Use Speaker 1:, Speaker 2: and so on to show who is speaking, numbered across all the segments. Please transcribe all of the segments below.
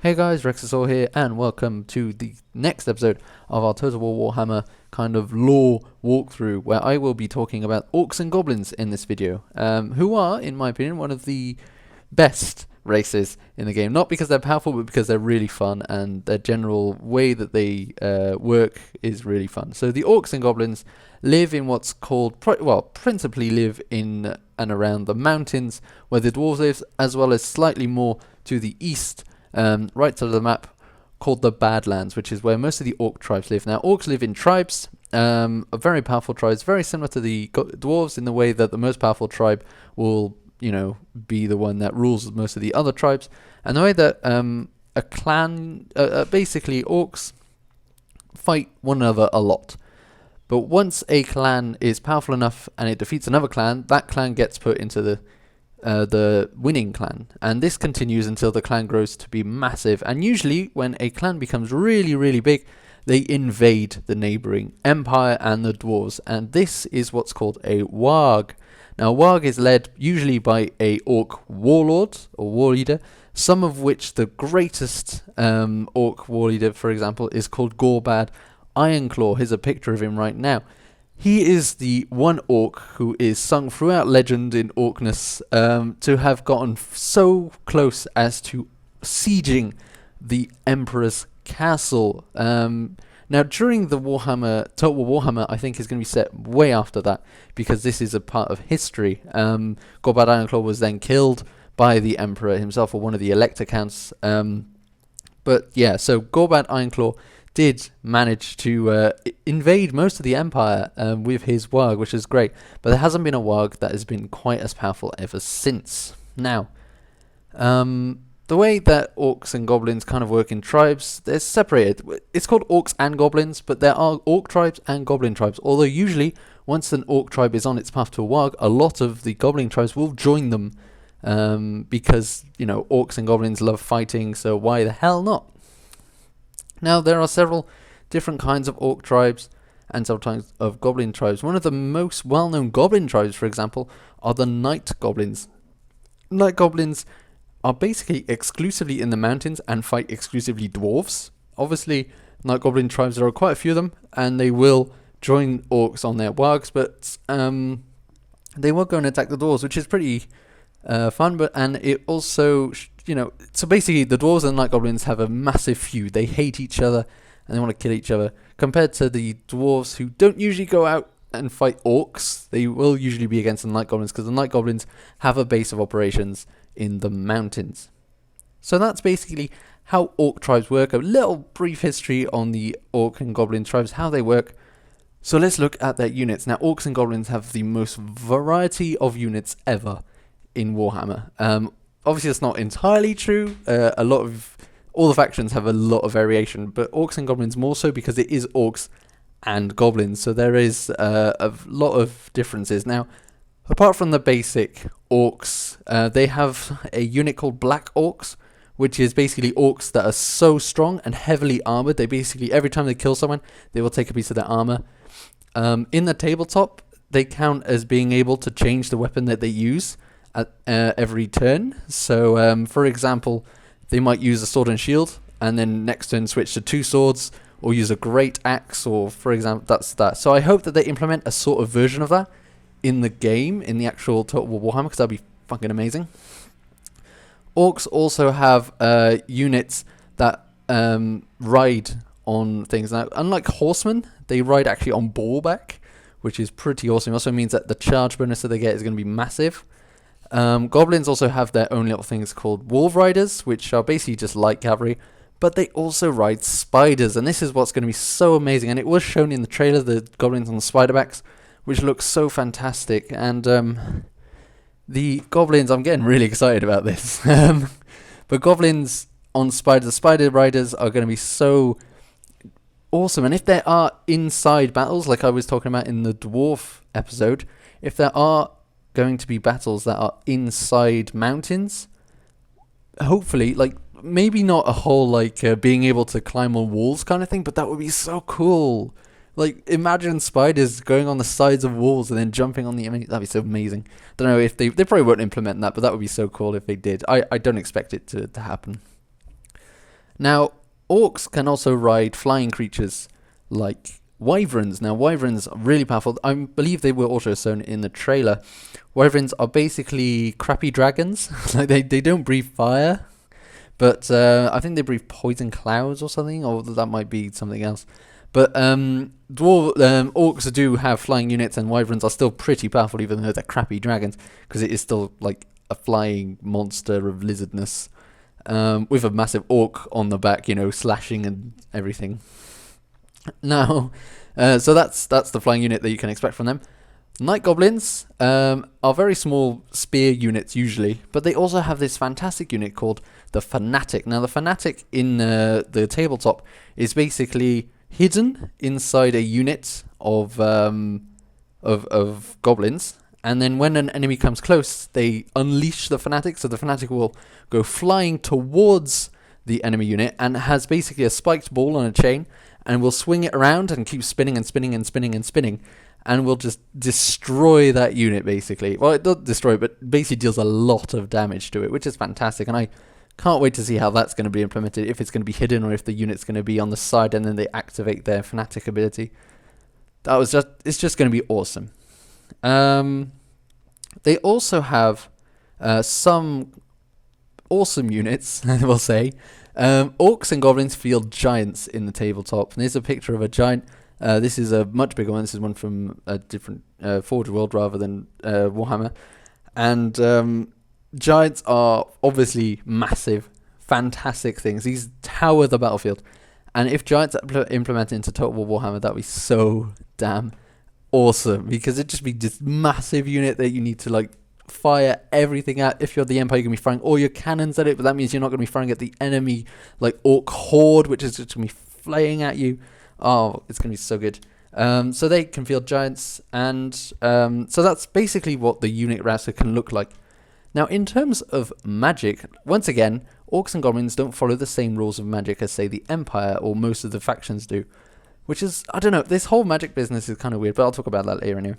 Speaker 1: Hey guys, Rexasaur here, and welcome to the next episode of our Total War Warhammer kind of lore walkthrough, where I will be talking about Orcs and Goblins in this video, who are, in my opinion, one of the best races in the game. Not because they're powerful, but because they're really fun, and their general way that they work is really fun. So the Orcs and Goblins live in what's called, principally live in and around the mountains, where the Dwarves live, as well as slightly more to the east, right side of the map, called the Badlands, which is where most of the Orc tribes live. Now, Orcs live in tribes, very powerful tribes, very similar to the Dwarves in the way that the most powerful tribe will, be the one that rules most of the other tribes, and the way that a clan, basically Orcs fight one another a lot. But once a clan is powerful enough and it defeats another clan, that clan gets put into the winning clan, and this continues until the clan grows to be massive. And usually when a clan becomes really big, they invade the neighboring empire and the dwarves, and this is what's called a warg. Now, a warg is led usually by a orc warlord or war leader, some of which the greatest orc war leader, for example, is called Gorbad Ironclaw. Here's a picture of him right now. He is the one orc who is sung throughout legend in Orcness to have gotten so close as to sieging the Emperor's castle. Now, during the Total War Warhammer, I think is going to be set way after that, because this is a part of history. Gorbad Ironclaw was then killed by the Emperor himself, or one of the Elector Counts. But yeah, so Gorbad Ironclaw did manage to invade most of the empire with his warg, which is great, but there hasn't been a warg that has been quite as powerful ever since. Now, the way that Orcs and Goblins kind of work in tribes, they're separated. It's called Orcs and Goblins, but there are Orc tribes and Goblin tribes, although usually once an Orc tribe is on its path to a warg, a lot of the Goblin tribes will join them, because, Orcs and Goblins love fighting, so why the hell not? Now, there are several different kinds of Orc tribes and several types of Goblin tribes. One of the most well-known Goblin tribes, for example, are the Night Goblins. Night Goblins are basically exclusively in the mountains and fight exclusively dwarves. Obviously, Night Goblin tribes, there are quite a few of them, and they will join Orcs on their wargs, but they will go and attack the dwarves, which is pretty fun. And it also, so basically the dwarves and the Night Goblins have a massive feud. They hate each other and they want to kill each other, compared to the dwarves, who don't usually go out and fight orcs. They will usually be against the Night Goblins, because the Night Goblins have a base of operations in the mountains. So that's basically how Orc tribes work. A little brief history on the Orc and Goblin tribes, how they work. So let's look at their units. Now, Orcs and Goblins have the most variety of units ever in Warhammer. Obviously, that's not entirely true. All the factions have a lot of variation, but Orcs and Goblins more so, because it is Orcs and Goblins. So there is a lot of differences. Now, apart from the basic Orcs, they have a unit called Black Orcs, which is basically Orcs that are so strong and heavily armored. They basically, every time they kill someone, they will take a piece of their armor. In the tabletop, they count as being able to change the weapon that they use at every turn. So, for example, they might use a sword and shield, and then next turn switch to two swords, or use a great axe, or for example, that's that. So I hope that they implement a sort of version of that in the game, in the actual Total War Warhammer, because that'd be fucking amazing. Orcs also have units that ride on things. Now, unlike horsemen, they ride actually on bullback, which is pretty awesome. It also means that the charge bonus that they get is going to be massive. Goblins also have their own little things called wolf riders, which are basically just light cavalry, but they also ride spiders, and this is what's going to be so amazing. And it was shown in the trailer, the goblins on the spiderbacks, which looks so fantastic. And the goblins, I'm getting really excited about this. But goblins on spiders, the spider riders are going to be so awesome. And if there are inside battles, like I was talking about in the dwarf episode, if there are going to be battles that are inside mountains, hopefully, like, maybe not a whole being able to climb on walls kind of thing, but that would be so cool. Like, imagine spiders going on the sides of walls and then jumping on the enemy. That'd be so amazing. Don't know if they probably won't implement that, but that would be so cool if they did. I don't expect it to happen. Now, orcs can also ride flying creatures like wyverns. Now, wyverns are really powerful. I believe they were also shown in the trailer. Wyverns are basically crappy dragons. Like they don't breathe fire, but I think they breathe poison clouds or something, or that might be something else. But orcs do have flying units, and wyverns are still pretty powerful, even though they're crappy dragons, because it is still like a flying monster of lizardness, with a massive orc on the back, slashing and everything. Now, so that's the flying unit that you can expect from them. Night goblins are very small spear units usually, but they also have this fantastic unit called the Fanatic. Now, the Fanatic in the tabletop is basically hidden inside a unit of goblins, and then when an enemy comes close, they unleash the Fanatic. So the Fanatic will go flying towards the enemy unit and has basically a spiked ball on a chain, and will swing it around and keep spinning and spinning and spinning and spinning, and will just destroy that unit basically. Well, it doesn't destroy it, but basically deals a lot of damage to it, which is fantastic, and I can't wait to see how that's going to be implemented, if it's going to be hidden or if the unit's going to be on the side and then they activate their Fanatic ability. It's just going to be awesome. They also have some awesome units, I will say. Orcs and Goblins field giants in the tabletop. And there's a picture of a giant. This is a much bigger one. This is one from a different Forge World rather than Warhammer. And giants are obviously massive, fantastic things. These tower the battlefield. And if giants are implemented into Total War Warhammer, that would be so damn awesome. Because it'd just be this massive unit that you need to like fire everything at. If you're the Empire, you're going to be firing all your cannons at it, but that means you're not going to be firing at the enemy like orc horde, which is just going to be flaying at you. Oh, it's going to be so good. So they can field giants, and so that's basically what the unit roster can look like. Now, in terms of magic, once again, orcs and goblins don't follow the same rules of magic as, say, the Empire or most of the factions do, which is, I don't know, this whole magic business is kind of weird, but I'll talk about that later anyway.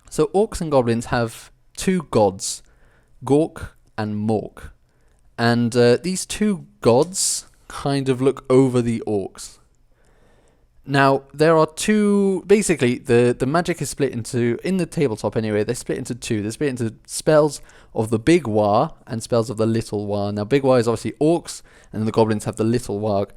Speaker 1: So orcs and goblins have two gods, Gork and Mork. And these two gods kind of look over the orcs. Now, there are two, basically, the magic is split into, in the tabletop anyway, they're split into two. They're split into spells of the big War and spells of the little War. Now, big War is obviously orcs, and the goblins have the little War.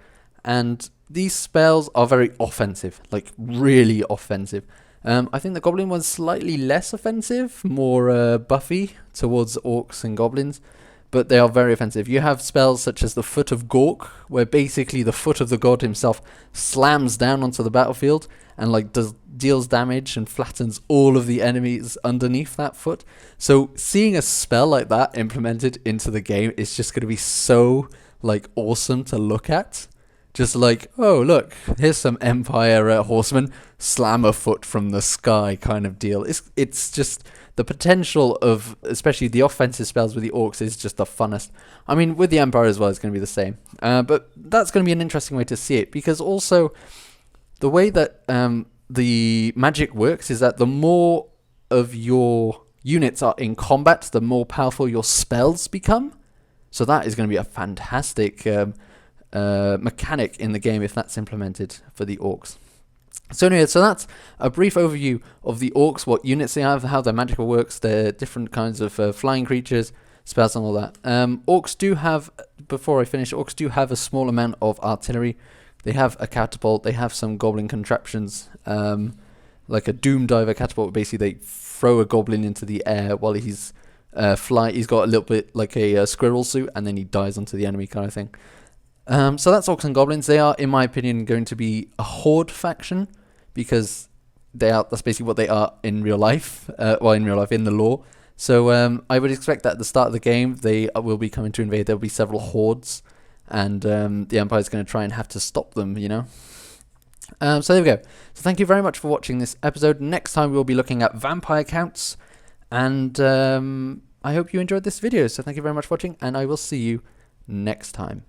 Speaker 1: And these spells are very offensive, like really offensive. I think the goblin one's slightly less offensive, more buffy towards orcs and goblins, but they are very offensive. You have spells such as the Foot of Gork, where basically the foot of the god himself slams down onto the battlefield and like deals damage and flattens all of the enemies underneath that foot. So seeing a spell like that implemented into the game is just going to be so like awesome to look at. Just like, oh, look, here's some Empire horsemen, slam a foot from the sky kind of deal. It's just the potential of, especially the offensive spells with the orcs, is just the funnest. I mean, with the Empire as well, it's going to be the same. But that's going to be an interesting way to see it, because also the way that the magic works is that the more of your units are in combat, the more powerful your spells become. So that is going to be a fantastic mechanic in the game if that's implemented for the orcs. So anyway, so that's a brief overview of the orcs, what units they have, how their magical works, their different kinds of flying creatures, spells and all that. Orcs do have, before I finish, orcs do have a small amount of artillery. They have a catapult, they have some goblin contraptions, like a doom diver catapult. Basically they throw a goblin into the air while he's he's got a little bit like a squirrel suit, and then he dies onto the enemy kind of thing. So that's Orcs and Goblins. They are, in my opinion, going to be a horde faction, because that's basically what they are in real life. In the lore. So I would expect that at the start of the game, they will be coming to invade. There will be several hordes, and the Empire is going to try and have to stop them, So there we go. So thank you very much for watching this episode. Next time we'll be looking at vampire counts, and I hope you enjoyed this video. So thank you very much for watching, and I will see you next time.